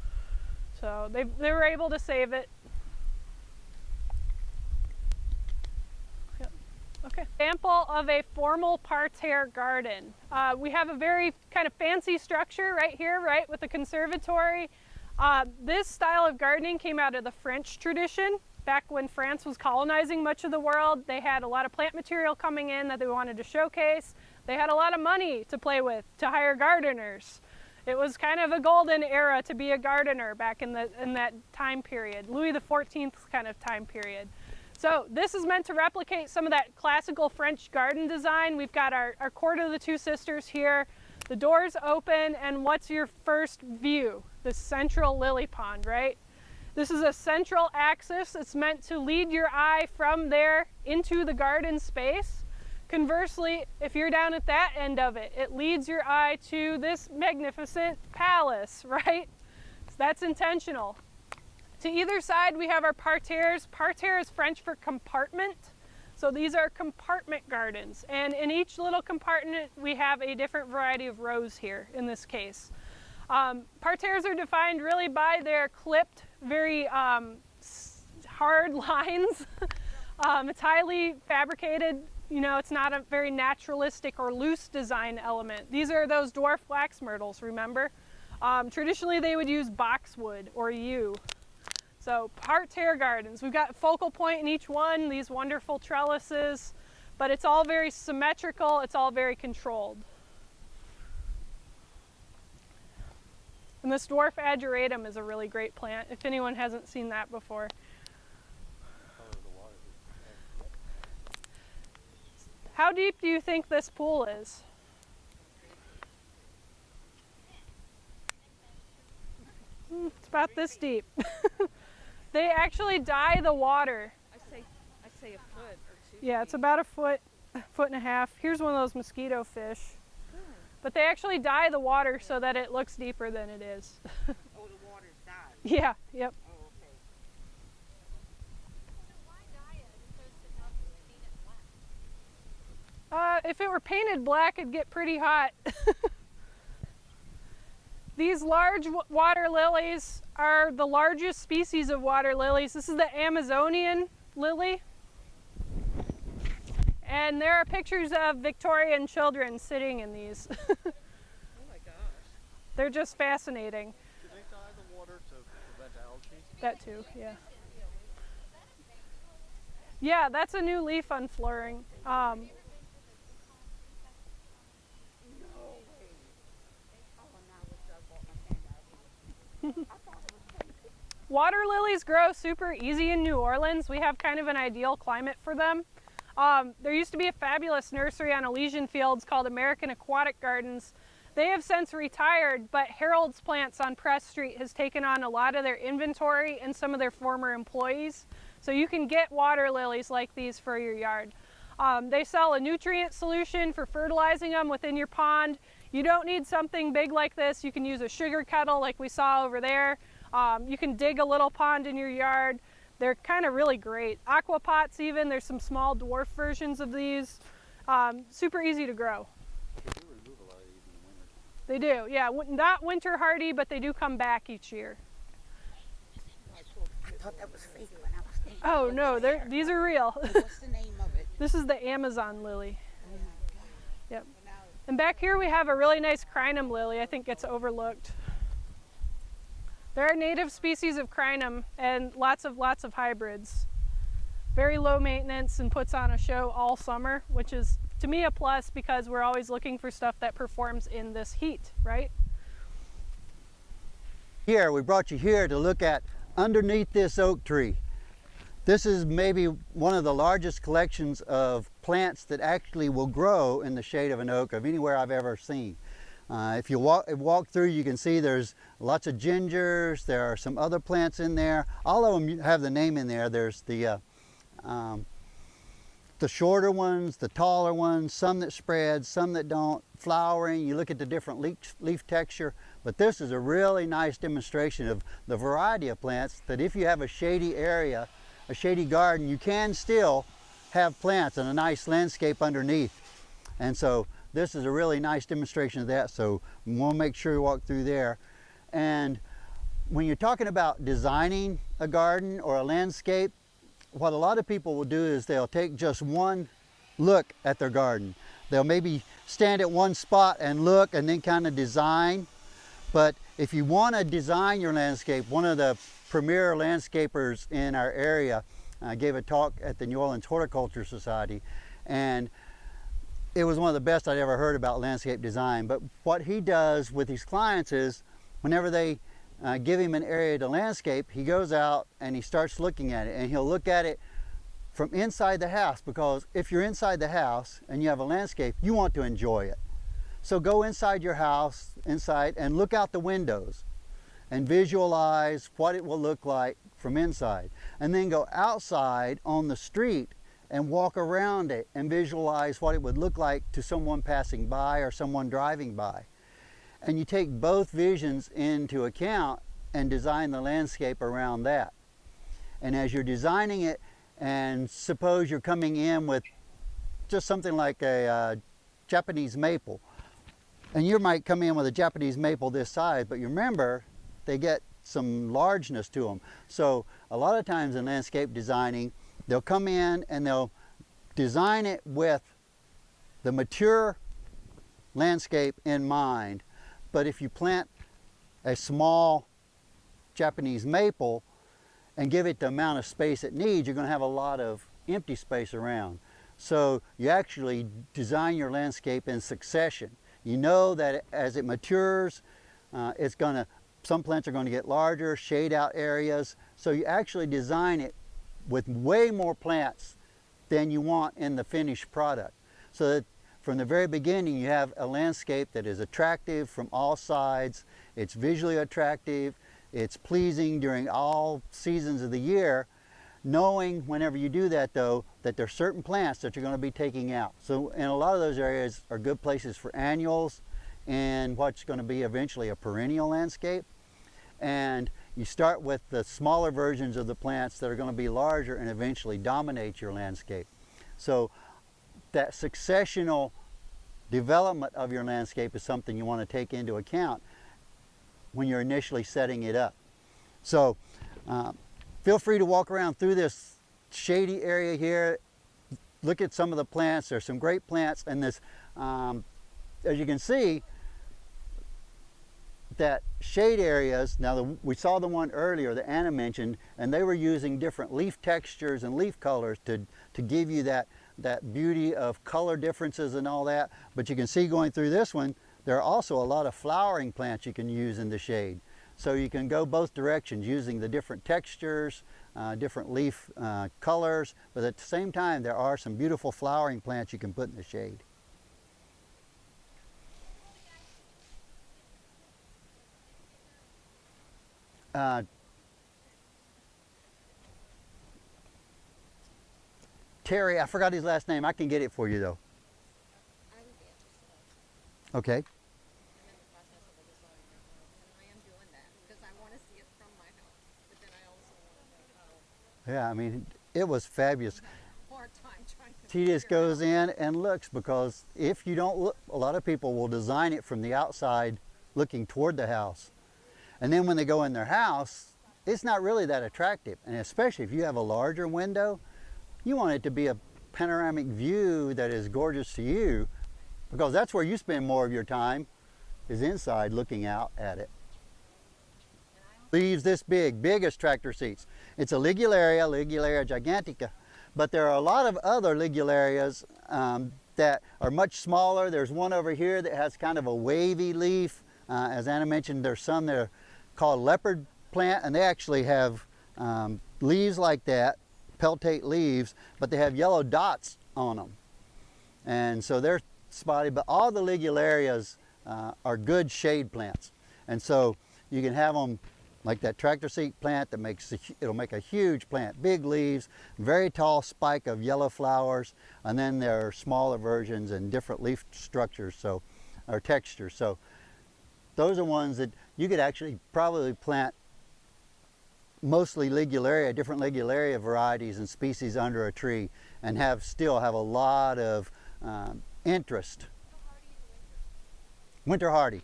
So they were able to save it. Yep. Okay. Example of a formal parterre garden. We have a very kind of fancy structure right here, right, with a conservatory. This style of gardening came out of the French tradition. Back when France was colonizing much of the world, they had a lot of plant material coming in that they wanted to showcase. They had a lot of money to play with to hire gardeners. It was kind of a golden era to be a gardener back in that time period, Louis XIV's kind of time period. So this is meant to replicate some of that classical French garden design. We've got our Court of the Two Sisters here. The doors open, and what's your first view? The central lily pond, right? This is a central axis. It's meant to lead your eye from there into the garden space. Conversely, if you're down at that end of it, it leads your eye to this magnificent palace, right? So that's intentional. To either side, we have our parterres. Parterre is French for compartment. So these are compartment gardens. And in each little compartment, we have a different variety of rows here in this case. Parterres are defined really by their clipped, very hard lines. It's highly fabricated. You know, it's not a very naturalistic or loose design element. These are those dwarf wax myrtles, remember? Traditionally, they would use boxwood or yew. So parterre gardens, we've got focal point in each one, these wonderful trellises, but it's all very symmetrical, it's all very controlled. And this dwarf ageratum is a really great plant, if anyone hasn't seen that before. How deep do you think this pool is? It's about this deep. They actually dye the water. I say a foot or two. Yeah, it's about a foot and a half. Here's one of those mosquito fish. Good. But they actually dye the water so that it looks deeper than it is. Oh, the water's dyed. Yeah, yep. Oh, okay. So why dye it as opposed to not paint it black? If it were painted black, it'd get pretty hot. These large water lilies are the largest species of water lilies. This is the Amazonian lily. And there are pictures of Victorian children sitting in these. Oh my gosh. They're just fascinating. Do they dye the water to prevent algae? That too, yeah. Yeah, that's a new leaf unflooring. Water lilies grow super easy in New Orleans. We have kind of an ideal climate for them. There used to be a fabulous nursery on Elysian Fields called American Aquatic Gardens. They have since retired, but Harold's Plants on Press Street has taken on a lot of their inventory and some of their former employees. So you can get water lilies like these for your yard. They sell a nutrient solution for fertilizing them within your pond. You don't need something big like this. You can use a sugar kettle like we saw over there. You can dig a little pond in your yard. They're kind of really great. Aqua pots even, there's some small dwarf versions of these. Super easy to grow. They do remove a lot of these in the winter. They do, yeah. Not winter hardy, but they do come back each year. I thought that was fake when I was standing. Oh no, these are real. What's the name of it? This is the Amazon lily. Oh my God. Yep. Well, now, And back here we have a really nice crinum lily. I think gets overlooked. There are native species of crinum and lots of hybrids. Very low maintenance and puts on a show all summer, which is to me a plus because we're always looking for stuff that performs in this heat, right? Here, we brought you here to look at underneath this oak tree. This is maybe one of the largest collections of plants that actually will grow in the shade of an oak of anywhere I've ever seen. If you walk through, you can see there's lots of gingers, there are some other plants in there. All of them have the name in there. There's the shorter ones, the taller ones, some that spread, some that don't, flowering. You look at the different leaf texture, but this is a really nice demonstration of the variety of plants that if you have a shady area, a shady garden, you can still have plants and a nice landscape underneath. And so this is a really nice demonstration of that, so we'll make sure you walk through there. And when you're talking about designing a garden or a landscape, what a lot of people will do is they'll take just one look at their garden. They'll maybe stand at one spot and look and then kind of design. But if you want to design your landscape, one of the premier landscapers in our area gave a talk at the New Orleans Horticulture Society, and it was one of the best I'd ever heard about landscape design. But what he does with his clients is whenever they give him an area to landscape, he goes out and he starts looking at it, and he'll look at it from inside the house, because if you're inside the house and you have a landscape, you want to enjoy it. So go inside your house, and look out the windows and visualize what it will look like from inside. And then go outside on the street and walk around it and visualize what it would look like to someone passing by or someone driving by. And you take both visions into account and design the landscape around that. And as you're designing it, and suppose you're coming in with just something like a Japanese maple, and you might come in with a Japanese maple this size, but you remember they get some largeness to them. So a lot of times in landscape designing, they'll come in and they'll design it with the mature landscape in mind. But if you plant a small Japanese maple and give it the amount of space it needs, you're going to have a lot of empty space around. So you actually design your landscape in succession. You know that as it matures, some plants are going to get larger, shade out areas. So you actually design it with way more plants than you want in the finished product. So that from the very beginning you have a landscape that is attractive from all sides, it's visually attractive, it's pleasing during all seasons of the year, knowing whenever you do that though, that there are certain plants that you're going to be taking out. So in a lot of those areas are good places for annuals and what's going to be eventually a perennial landscape. And you start with the smaller versions of the plants that are going to be larger and eventually dominate your landscape. So that successional development of your landscape is something you want to take into account when you're initially setting it up. So feel free to walk around through this shady area here. Look at some of the plants. There's some great plants, and this, as you can see, that shade areas, now we saw the one earlier that Anna mentioned, and they were using different leaf textures and leaf colors to give you that beauty of color differences and all that. But you can see going through this one, there are also a lot of flowering plants you can use in the shade. So you can go both directions using the different textures, different leaf colors, but at the same time there are some beautiful flowering plants you can put in the shade. Terry, I forgot his last name. I can get it for you though. I would be interested. Okay. I'm in the process of a design right now, and I am doing that because I want to see it from my house, but then I also want to know Yeah, I mean, it was fabulous. hard time trying to. He just figure out. goes in and looks, because if you don't look, a lot of people will design it from the outside looking toward the house. And then when they go in their house, it's not really that attractive. And especially if you have a larger window, you want it to be a panoramic view that is gorgeous to you, because that's where you spend more of your time, is inside looking out at it. Leaves this big, biggest tractor seats. It's a Ligularia, Ligularia gigantica, but there are a lot of other Ligularias that are much smaller. There's one over here that has kind of a wavy leaf. As Anna mentioned, there's some that are called leopard plant, and they actually have leaves like that, peltate leaves, but they have yellow dots on them. And so they're spotty, but all the Ligularias are good shade plants. And so you can have them like that tractor seat plant that it'll make a huge plant, big leaves, very tall spike of yellow flowers, and then there are smaller versions and different leaf structures, or textures. So those are ones that you could actually probably plant mostly Ligularia, different Ligularia varieties and species under a tree, and still have a lot of interest. Winter hardy.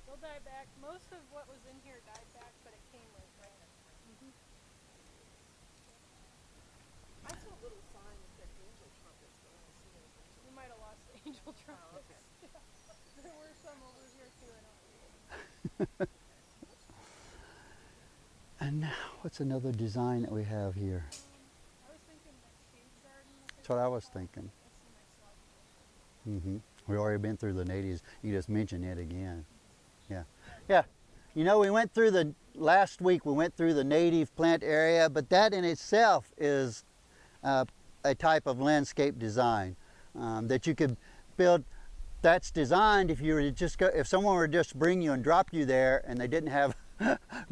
They'll die back. Most of what was in here died back, but it came with rain. I saw little signs that said angel trumpets, but I don't see anything. We might have lost the angel trumpets. There were some over here too. And now, what's another design that we have here? I was thinking like shade garden. That's what I was thinking. That's a nice lot. We've already been through the natives. You just mentioned it again. Yeah. Yeah. You know, last week we went through the native plant area, but that in itself is a type of landscape design that you could build. That's designed if you were to just go, if someone were to just bring you and drop you there and they didn't have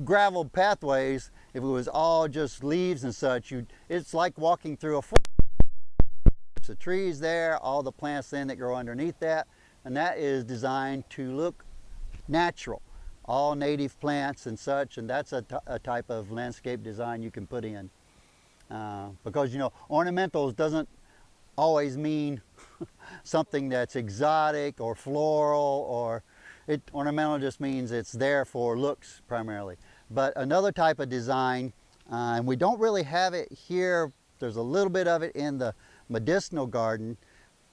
graveled pathways, if it was all just leaves and such, it's like walking through a forest. The trees there, all the plants then that grow underneath that, and that is designed to look natural. All native plants and such, and that's a type of landscape design you can put in. Because, you know, ornamentals doesn't always mean something that's exotic or floral, or ornamental just means it's there for looks primarily. But another type of design, and we don't really have it here, there's a little bit of it in the medicinal garden,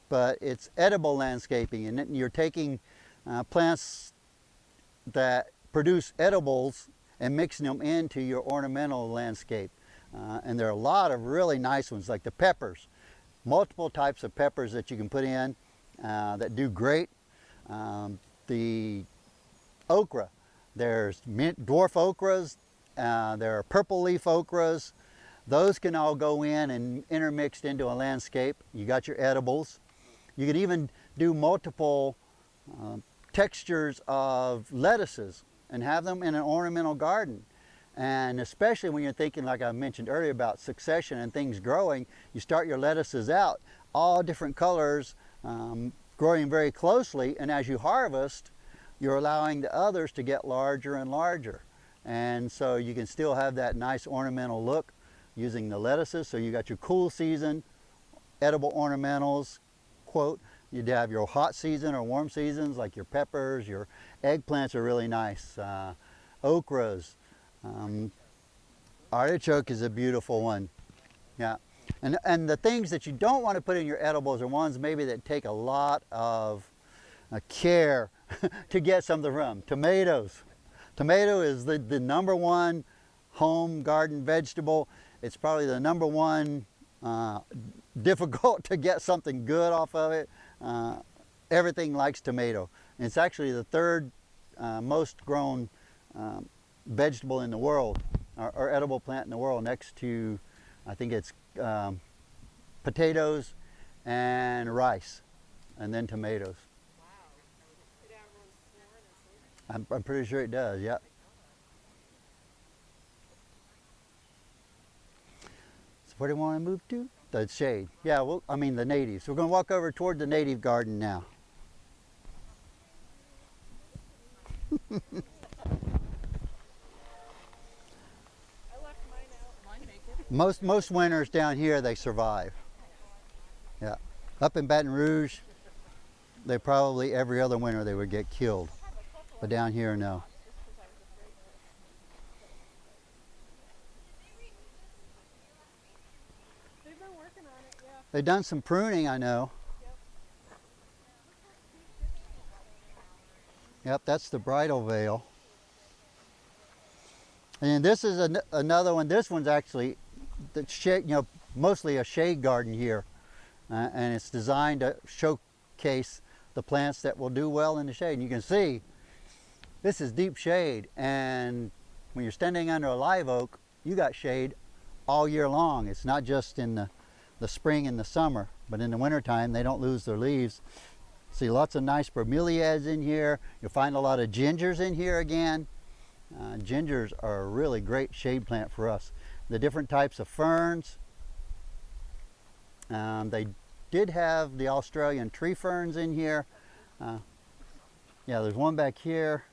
but it's edible landscaping, and you're taking plants that produce edibles and mixing them into your ornamental landscape. And there are a lot of really nice ones, like the peppers. Multiple types of peppers that you can put in that do great. The okra, there's dwarf okras, there are purple leaf okras. Those can all go in and intermixed into a landscape. You got your edibles. You could even do multiple textures of lettuces and have them in an ornamental garden. And especially when you're thinking, like I mentioned earlier, about succession and things growing, you start your lettuces out, all different colors, growing very closely, and as you harvest, you're allowing the others to get larger and larger. And so you can still have that nice ornamental look using the lettuces. So you got your cool season, edible ornamentals, quote. You'd have your hot season or warm seasons, like your peppers, your eggplants are really nice, okras. Artichoke is a beautiful one. Yeah. And the things that you don't want to put in your edibles are ones maybe that take a lot of care to get something from. Tomatoes. Tomato is the number one home garden vegetable. It's probably the number one difficult to get something good off of it. Everything likes tomato. And it's actually the third most grown vegetable in the world, or edible plant in the world, next to, I think it's potatoes and rice, and then tomatoes. I'm pretty sure it does, yeah. So where do we want to move to? The shade. Yeah, well, I mean the natives. We're going to walk over toward the native garden now. Most winters down here they survive. Yeah. Up in Baton Rouge, they probably every other winter they would get killed. But down here, no. They've been working on it, yeah. They've done some pruning, I know. Yep, that's the bridal veil. And this is another one. This one's actually the shade, you know, mostly a shade garden here, and it's designed to showcase the plants that will do well in the shade. And you can see this is deep shade, and when you're standing under a live oak, you got shade all year long. It's not just in the spring and the summer, but in the wintertime they don't lose their leaves. See lots of nice bromeliads in here. You'll find a lot of gingers in here again. Gingers are a really great shade plant for us. The different types of ferns. They did have the Australian tree ferns in here. Yeah, there's one back here.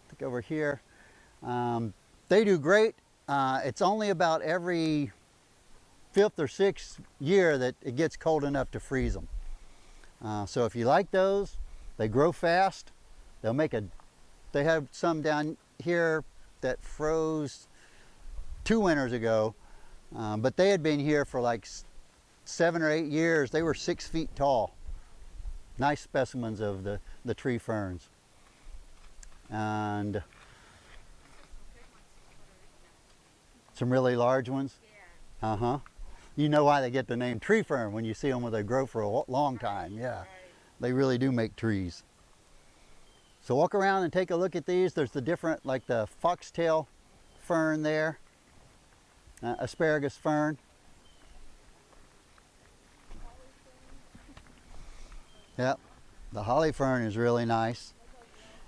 I think over here. They do great. It's only about every 5th or 6th year that it gets cold enough to freeze them. So if you like those, they grow fast. They have some down here that froze 2 winters ago, but they had been here for like 7 or 8 years. They were 6 feet tall. Nice specimens of the tree ferns. And some really large ones. Uh-huh. You know why they get the name tree fern when you see them when they grow for a long time. Yeah. They really do make trees. So walk around and take a look at these. There's the different, like the foxtail fern there, asparagus fern. Yep, the holly fern is really nice.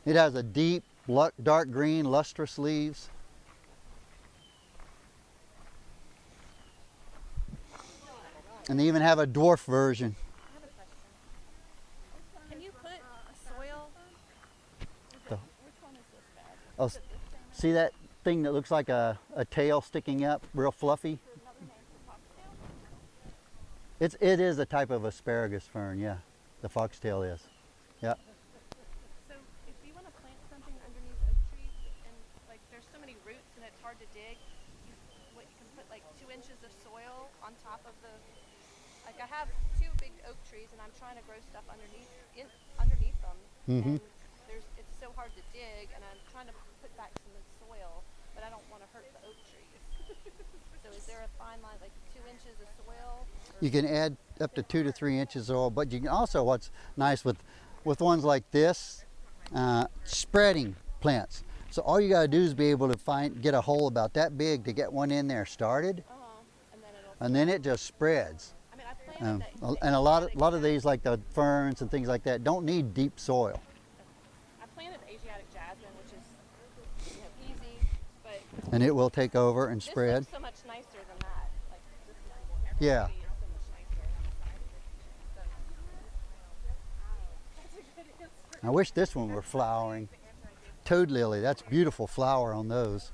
It has a deep, dark green, lustrous leaves. And they even have a dwarf version. Can you put soil? Oh, see that thing that looks like a tail sticking up, real fluffy? It is a type of asparagus fern, yeah. The foxtail is. Yeah. So if you want to plant something underneath oak trees, and like there's so many roots and it's hard to dig, you can put like 2 inches of soil on top of the. Like I have 2 big oak trees, and I'm trying to grow stuff underneath them. Mm-hmm. And it's so hard to dig, and I'm trying to put back some of the soil, but I don't want to hurt the oak trees. So is there a fine line, like 2 inches of soil? You can add up to 2 to 3 inches of oil, but you can also, what's nice with ones like this, spreading plants. So all you got to do is be able to get a hole about that big to get one in there started, and then it just spreads. I mean, I planted And a lot of these, like the ferns and things like that, don't need deep soil. I planted Asiatic jasmine, which is easy, but And it will take over and this spread. looks so much nicer than that. Like this Yeah. is so much nicer. I wish this one were flowering. Toad lily, that's beautiful flower on those.